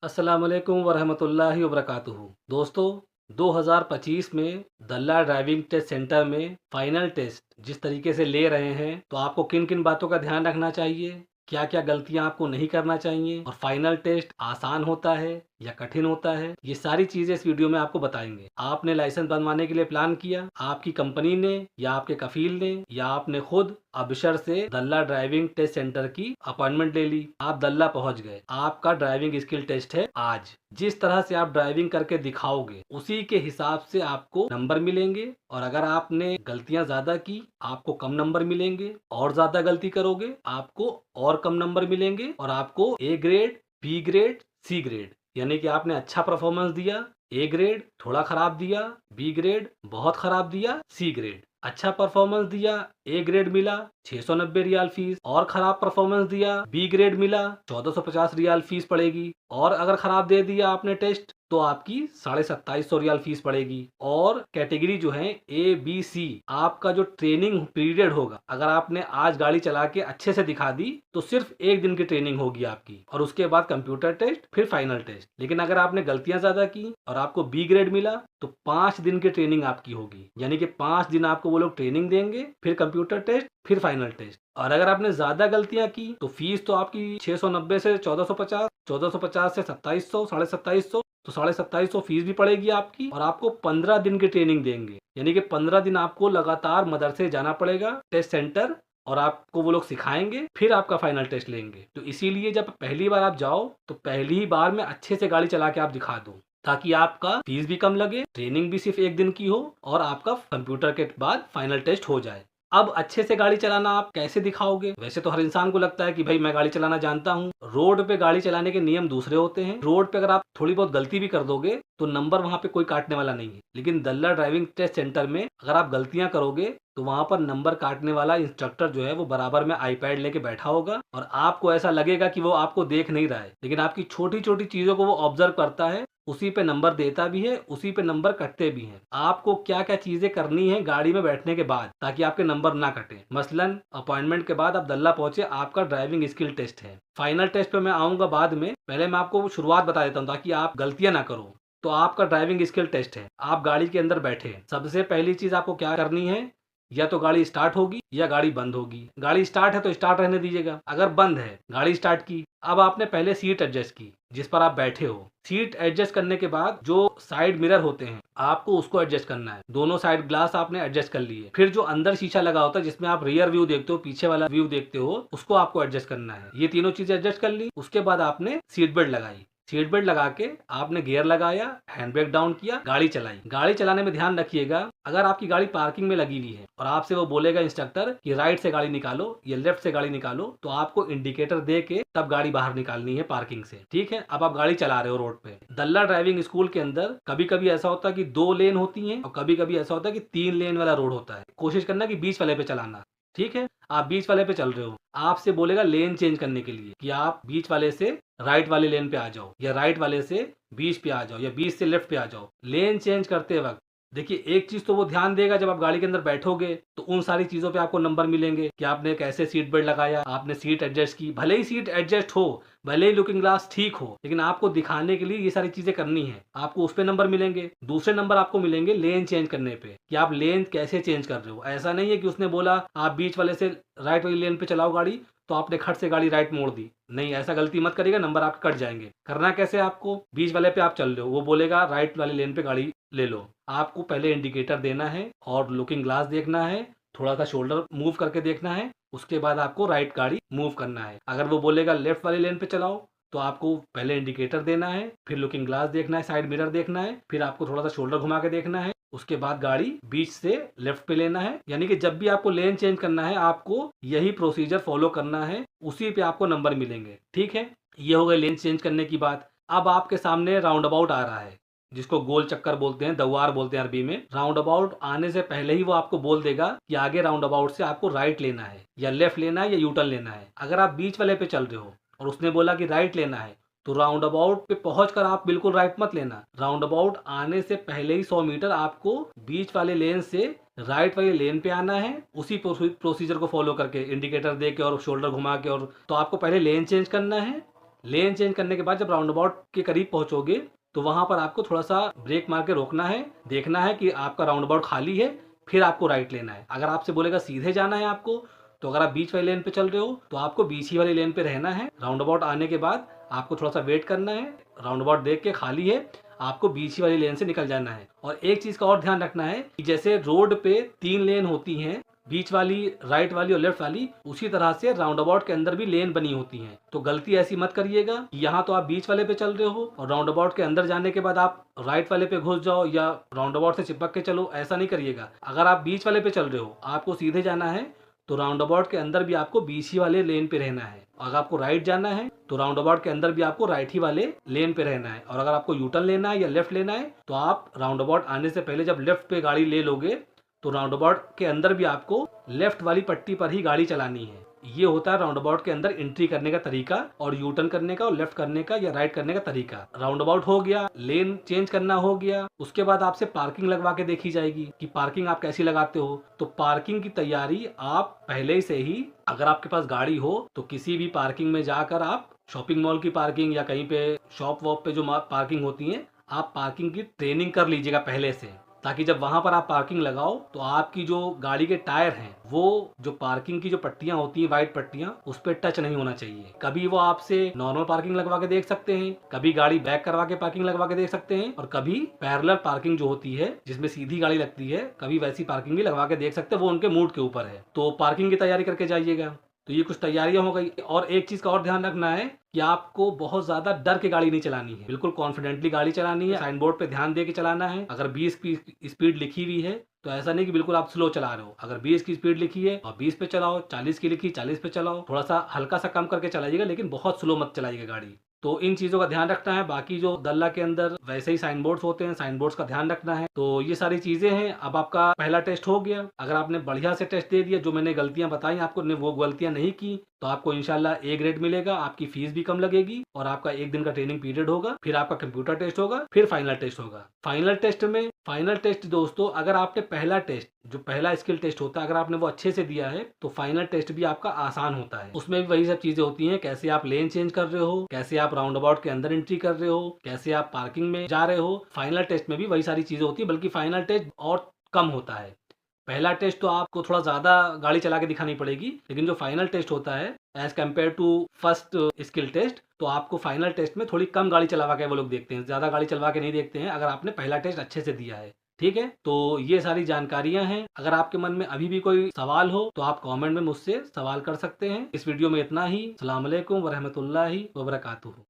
अस्सलामुअलैकुम वरहमतुल्लाहि वबरकातुहू। दोस्तों, 2025 में दल्ला ड्राइविंग टेस्ट सेंटर में फाइनल टेस्ट जिस तरीके से ले रहे हैं, तो आपको किन किन बातों का ध्यान रखना चाहिए, क्या क्या गलतियां आपको नहीं करना चाहिए और फाइनल टेस्ट आसान होता है या कठिन होता है, ये सारी चीजें इस वीडियो में आपको बताएंगे। आपने लाइसेंस बनवाने के लिए प्लान किया, आपकी कंपनी ने या आपके कफील ने या आपने खुद अबशर से दल्ला ड्राइविंग टेस्ट सेंटर की अपॉइंटमेंट ले ली, आप दल्ला पहुंच गए, आपका ड्राइविंग स्किल टेस्ट है आज। जिस तरह से आप ड्राइविंग करके दिखाओगे उसी के हिसाब से आपको नंबर मिलेंगे, और अगर आपने गलतियां ज्यादा की आपको कम नंबर मिलेंगे, और ज्यादा गलती करोगे आपको और कम नंबर मिलेंगे, और आपको A grade, B grade, C grade, यानी कि आपने अच्छा परफॉर्मेंस दिया ए ग्रेड, थोड़ा खराब दिया बी ग्रेड, बहुत खराब दिया सी ग्रेड, अच्छा परफॉर्मेंस दिया ए ग्रेड मिला 690 रियाल फीस, और खराब परफॉर्मेंस दिया बी ग्रेड मिला 1450 रियाल फीस पड़ेगी, और अगर खराब दे दिया आपने टेस्ट तो आपकी 2750 रियाल फीस पड़ेगी। और कैटेगरी जो है ए बी सी, आपका जो ट्रेनिंग पीरियड होगा, अगर आपने आज गाड़ी चला के अच्छे से दिखा दी तो सिर्फ एक दिन की ट्रेनिंग होगी आपकी, और उसके बाद कंप्यूटर टेस्ट, फिर फाइनल टेस्ट। लेकिन अगर आपने गलतियां ज्यादा की और आपको बी ग्रेड मिला तो 5 दिन की ट्रेनिंग आपकी होगी, यानी कि 5 दिन आपको वो लोग ट्रेनिंग देंगे, फिर कंप्यूटर टेस्ट, फिर फाइनल टेस्ट। और अगर आपने ज्यादा गलतियां की तो फीस तो आपकी 690 से 1450, 1450 से 2700, 2750, तो 2750 फीस भी पड़ेगी आपकी, और आपको 15 दिन की ट्रेनिंग देंगे, यानी कि 15 दिन आपको लगातार मदरसे जाना पड़ेगा टेस्ट सेंटर, और आपको वो लोग सिखाएंगे, फिर आपका फाइनल टेस्ट लेंगे। तो इसीलिए जब पहली बार आप जाओ तो पहली ही बार में अच्छे से गाड़ी चला के आप दिखा दो, ताकि आपका फीस भी कम लगे, ट्रेनिंग भी सिर्फ एक दिन की हो, और आपका कंप्यूटर के बाद फाइनल टेस्ट हो जाए। अब अच्छे से गाड़ी चलाना आप कैसे दिखाओगे? वैसे तो हर इंसान को लगता है कि भाई मैं गाड़ी चलाना जानता हूँ। रोड पे गाड़ी चलाने के नियम दूसरे होते हैं। रोड पे अगर आप थोड़ी बहुत गलती भी कर दोगे तो नंबर वहां पे कोई काटने वाला नहीं है, लेकिन दल्ला ड्राइविंग टेस्ट सेंटर में अगर आप गलतियां करोगे तो वहां पर नंबर काटने वाला इंस्ट्रक्टर जो है वो बराबर में आईपैड लेके बैठा होगा, और आपको ऐसा लगेगा कि वो आपको देख नहीं रहा है, लेकिन आपकी छोटी छोटी चीजों को वो ऑब्जर्व करता है, उसी पे नंबर देता भी है, उसी पे नंबर कटते भी हैं। आपको क्या क्या चीजें करनी है गाड़ी में बैठने के बाद ताकि आपके नंबर ना कटे। मसलन अपॉइंटमेंट के बाद आप दल्ला पहुंचे, आपका ड्राइविंग स्किल टेस्ट है। फाइनल टेस्ट पे मैं आऊंगा बाद में, पहले मैं आपको शुरुआत बता देता हूँ ताकि आप गलतियां ना करो। तो आपका ड्राइविंग स्किल टेस्ट है, आप गाड़ी के अंदर बैठे, सबसे पहली चीज आपको क्या करनी है, या तो गाड़ी स्टार्ट होगी या गाड़ी बंद होगी। गाड़ी स्टार्ट है तो स्टार्ट रहने दीजिएगा, अगर बंद है गाड़ी स्टार्ट की। अब आपने पहले सीट एडजस्ट की जिस पर आप बैठे हो, सीट एडजस्ट करने के बाद जो साइड मिरर होते हैं आपको उसको एडजस्ट करना है, दोनों साइड ग्लास आपने एडजस्ट कर लिए। फिर जो अंदर शीशा लगा होता है जिसमें आप रियर व्यू देखते हो, पीछे वाला व्यू देखते हो, उसको आपको एडजस्ट करना है। ये तीनों चीजें एडजस्ट कर ली, उसके बाद आपने सीट बेल्ट लगाई, सीट बेल्ट लगा के आपने गियर लगाया, हैंड ब्रेक डाउन किया, गाड़ी चलाई। गाड़ी चलाने में ध्यान रखिएगा, अगर आपकी गाड़ी पार्किंग में लगी हुई है और आपसे वो बोलेगा इंस्ट्रक्टर कि राइट से गाड़ी निकालो या लेफ्ट से गाड़ी निकालो, तो आपको इंडिकेटर दे के तब गाड़ी बाहर निकालनी है पार्किंग से। ठीक है, अब आप गाड़ी चला रहे हो रोड पे। दल्ला ड्राइविंग स्कूल के अंदर कभी कभी ऐसा होता है कि 2 लेन होती है, और कभी कभी ऐसा होता है कि 3 लेन वाला रोड होता है। कोशिश करना कि बीच वाले पे चलाना। ठीक है, आप बीच वाले पे चल रहे हो, आपसे बोलेगा लेन चेंज करने के लिए कि आप बीच वाले से राइट वाले लेन पे आ जाओ, या राइट वाले से बीच पे आ जाओ, या बीच से लेफ्ट पे आ जाओ। लेन चेंज करते वक्त देखिए एक चीज तो वो ध्यान देगा, जब आप गाड़ी के अंदर बैठोगे तो उन सारी चीजों पे आपको नंबर मिलेंगे कि आपने कैसे सीट बेल्ट लगाया, आपने सीट एडजस्ट की। भले ही सीट एडजस्ट हो, भले ही लुकिंग ग्लास ठीक हो, लेकिन आपको दिखाने के लिए ये सारी चीजें करनी है, आपको उस पे नंबर मिलेंगे। दूसरे नंबर आपको मिलेंगे लेन चेंज करने पे, कि आप लेन कैसे चेंज कर रहे हो। ऐसा नहीं है कि उसने बोला आप बीच वाले से राइट वाली लेन पे चलाओ गाड़ी, तो आपने खट से गाड़ी राइट मोड़ दी। नहीं, ऐसा गलती मत करिएगा, नंबर आपके कट जाएंगे। करना कैसे, आपको बीच वाले पे आप चल रहे हो, वो बोलेगा राइट वाली लेन पे गाड़ी ले लो, आपको पहले इंडिकेटर देना है और लुकिंग ग्लास देखना है, थोड़ा सा शोल्डर मूव करके देखना है, उसके बाद आपको राइट गाड़ी मूव करना है। अगर वो बोलेगा लेफ्ट वाली लेन पे चलाओ, तो आपको पहले इंडिकेटर देना है, फिर लुकिंग ग्लास देखना है, साइड मिरर देखना है, फिर आपको थोड़ा सा शोल्डर घुमा के देखना है, उसके बाद गाड़ी बीच से लेफ्ट पे लेना है। यानी कि जब भी आपको लेन चेंज करना है आपको यही प्रोसीजर फॉलो करना है, उसी पे आपको नंबर मिलेंगे। ठीक है, ये हो गई लेन चेंज करने की बात। अब आपके सामने राउंड अबाउट आ रहा है, जिसको गोल चक्कर बोलते हैं, दवार बोलते हैं अरबी में। राउंड अबाउट आने से पहले ही वो आपको बोल देगा कि आगे राउंड अबाउट से आपको राइट लेना है, या लेफ्ट लेना है, या यूटर्न लेना है। अगर आप बीच वाले पे चल रहे हो और उसने बोला कि राइट लेना है, तो राउंड अबाउट पे पहुंचकर आप बिल्कुल राइट मत लेना। राउंड अबाउट आने से पहले ही 100 मीटर आपको बीच वाले लेन से राइट वाली लेन पे आना है, उसी प्रोसीजर को फॉलो करके इंडिकेटर दे के और शोल्डर घुमा के। और तो आपको पहले लेन चेंज करना है, लेन चेंज करने के बाद जब राउंड अबाउट के करीब पहुंचोगे तो वहां पर आपको थोड़ा सा ब्रेक मार के रोकना है, देखना है कि आपका राउंड अबाउट खाली है, फिर आपको राइट लेना है। अगर आपसे बोलेगा सीधे जाना है आपको, तो अगर आप बीच वाली लेन पे चल रहे हो तो आपको बीच ही वाली लेन पे रहना है। राउंड अबाउट आने के बाद आपको थोड़ा सा वेट करना है, राउंड अबाउट देख के खाली है, आपको बीच ही वाली लेन से निकल जाना है। और एक चीज का और ध्यान रखना है कि जैसे रोड पे 3 लेन होती हैं, बीच वाली, राइट वाली और लेफ्ट वाली, उसी तरह से राउंड अबाउट के अंदर भी लेन बनी होती हैं। तो गलती ऐसी मत करिएगा, यहाँ तो आप बीच वाले पे चल रहे हो और राउंड अबाउट के अंदर जाने के बाद आप राइट वाले पे घुस जाओ या राउंड अबाउट से चिपक के चलो, ऐसा नहीं करिएगा। अगर आप बीच वाले पे चल रहे हो, आपको सीधे जाना है, तो राउंड अबाउट के अंदर भी आपको बीच ही वाले लेन पे रहना है। अगर आपको राइट जाना है तो राउंड अबाउट के अंदर भी आपको राइट ही वाले लेन पे रहना है। और अगर आपको यूटर्न लेना है या लेफ्ट लेना है तो आप राउंड अबाउट आने से पहले जब लेफ्ट पे गाड़ी ले लोगे तो राउंड अबाउट के अंदर भी आपको लेफ्ट वाली पट्टी पर ही गाड़ी चलानी है। ये होता है राउंड अबाउट के अंदर एंट्री करने का तरीका और यू टर्न करने का और लेफ्ट करने का या राइट करने का तरीका। राउंड अबाउट हो गया, लेन चेंज करना हो गया, उसके बाद आपसे पार्किंग लगवा के देखी जाएगी कि पार्किंग आप कैसी लगाते हो। तो पार्किंग की तैयारी आप पहले से ही, अगर आपके पास गाड़ी हो तो किसी भी पार्किंग में जाकर आप, शॉपिंग मॉल की पार्किंग या कहीं पे शॉप वॉप पे जो पार्किंग होती है, आप पार्किंग की ट्रेनिंग कर लीजिएगा पहले से, ताकि जब वहां पर आप पार्किंग लगाओ तो आपकी जो गाड़ी के टायर हैं वो जो पार्किंग की जो पट्टियां होती हैं, वाइट पट्टियां, उस पर टच नहीं होना चाहिए। कभी वो आपसे नॉर्मल पार्किंग लगवा के देख सकते हैं, कभी गाड़ी बैक करवा के पार्किंग लगवा के देख सकते हैं, और कभी पैरेलल पार्किंग जो होती है जिसमें सीधी गाड़ी लगती है, कभी वैसी पार्किंग भी लगवा के देख सकते हैं। वो उनके मूड के ऊपर है। तो पार्किंग की तैयारी करके जाइएगा। तो ये कुछ तैयारियां हो गई। और एक चीज का और ध्यान रखना है कि आपको बहुत ज्यादा डर के गाड़ी नहीं चलानी है, बिल्कुल कॉन्फिडेंटली गाड़ी चलानी है। साइन बोर्ड पे ध्यान दे के चलाना है। अगर 20 की स्पीड लिखी हुई है तो ऐसा नहीं कि बिल्कुल आप स्लो चला रहे हो। अगर 20 की स्पीड लिखी है और 20 पे चलाओ, 40 की लिखी 40 पे चलाओ, थोड़ा सा हल्का सा कम करके चलाइएगा, लेकिन बहुत स्लो मत चलाइएगा गाड़ी। तो इन चीजों का ध्यान रखना है। बाकी जो दल्ला के अंदर वैसे ही साइन बोर्ड्स होते हैं, साइन बोर्ड्स का ध्यान रखना है। तो ये सारी चीजें हैं। अब आपका पहला टेस्ट हो गया। अगर आपने बढ़िया से टेस्ट दे दिया, जो मैंने गलतियां बताई आपको ने वो गलतियां नहीं की, तो आपको इंशाल्लाह ए ग्रेड मिलेगा। आपकी फीस भी कम लगेगी और आपका 1 दिन का ट्रेनिंग पीरियड होगा। फिर आपका कंप्यूटर टेस्ट होगा, फिर फाइनल टेस्ट होगा। फाइनल टेस्ट दोस्तों, अगर आपने पहला टेस्ट, जो पहला स्किल टेस्ट होता है, अगर आपने वो अच्छे से दिया है तो फाइनल टेस्ट भी आपका आसान होता है। उसमें भी वही सब चीजें होती हैं, कैसे आप लेन चेंज कर रहे हो, कैसे आप राउंड अबाउट के अंदर एंट्री कर रहे हो, कैसे आप पार्किंग में जा रहे हो। फाइनल टेस्ट में भी वही सारी चीजें होती है, बल्कि फाइनल टेस्ट और कम होता है। पहला टेस्ट तो आपको थोड़ा ज्यादा गाड़ी चला के दिखानी पड़ेगी, लेकिन जो फाइनल टेस्ट होता है as compare to first skill test, तो आपको फाइनल टेस्ट में थोड़ी कम गाड़ी चलवा के वो लोग देखते हैं, ज्यादा गाड़ी चलवा के नहीं देखते हैं, अगर आपने पहला टेस्ट अच्छे से दिया है। ठीक है, तो ये सारी जानकारियां हैं। अगर आपके मन में अभी भी कोई सवाल हो तो आप कमेंट में मुझसे सवाल कर सकते हैं। इस वीडियो में इतना ही। अस्सलाम वालेकुम वरहमतुल्लाहि वबरकातुहू।